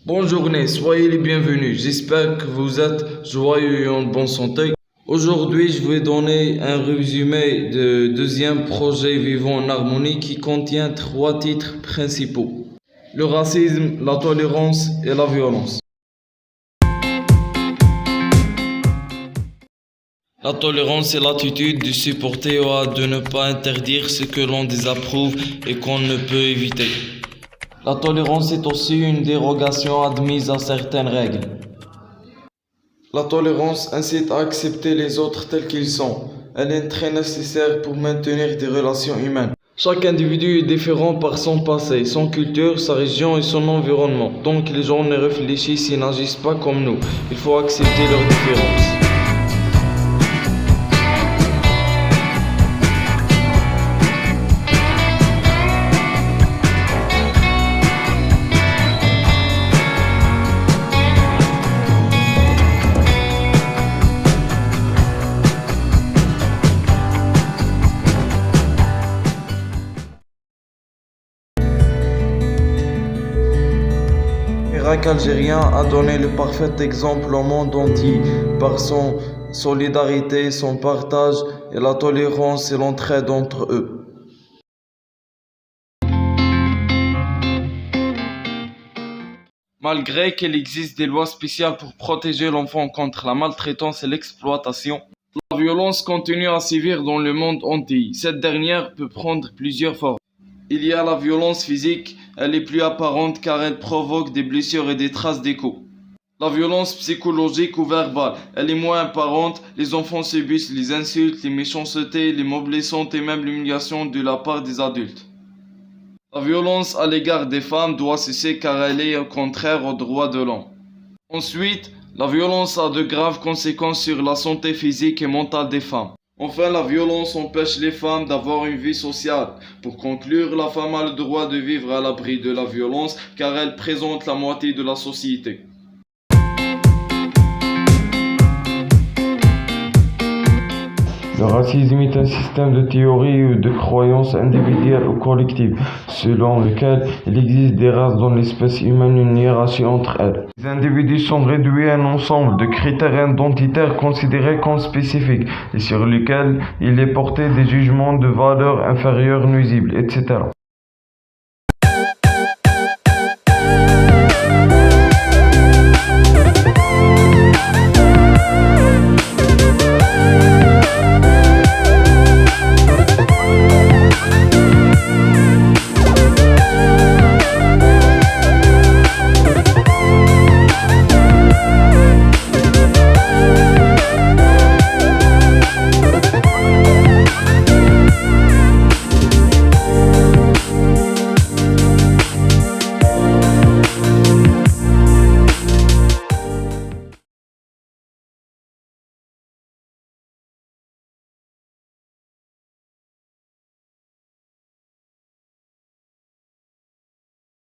Bonne journée, soyez les bienvenus. J'espère que vous êtes joyeux et en bonne santé. Aujourd'hui, je vais donner un résumé du deuxième projet Vivons en harmonie qui contient 3 titres principaux. Le racisme, la tolérance et la violence. La tolérance est l'attitude de supporter ou de ne pas interdire ce que l'on désapprouve et qu'on ne peut éviter. La tolérance est aussi une dérogation admise à certaines règles. La tolérance incite à accepter les autres tels qu'ils sont. Elle est très nécessaire pour maintenir des relations humaines. Chaque individu est différent par son passé, son culture, sa région et son environnement. Donc les gens ne réfléchissent et n'agissent pas comme nous. Il faut accepter leurs différences. L'Irak algérien a donné le parfait exemple au monde entier par son solidarité, son partage et la tolérance et l'entraide entre eux. Malgré qu'il existe des lois spéciales pour protéger l'enfant contre la maltraitance et l'exploitation, la violence continue à sévir dans le monde entier. Cette dernière peut prendre plusieurs formes. Il y a la violence physique, elle est plus apparente car elle provoque des blessures et des traces d'écho. La violence psychologique ou verbale, elle est moins apparente, les enfants subissent les insultes, les méchancetés, les mots blessants et même l'humiliation de la part des adultes. La violence à l'égard des femmes doit cesser car elle est contraire aux droits de l'homme. Ensuite, la violence a de graves conséquences sur la santé physique et mentale des femmes. Enfin, la violence empêche les femmes d'avoir une vie sociale. Pour conclure, la femme a le droit de vivre à l'abri de la violence car elle présente la moitié de la société. Le racisme est un système de théories ou de croyances individuelles ou collectives, selon lequel il existe des races dans l'espèce humaine, une hiérarchie entre elles. Les individus sont réduits à un ensemble de critères identitaires considérés comme spécifiques et sur lesquels il est porté des jugements de valeur inférieure, nuisibles, etc.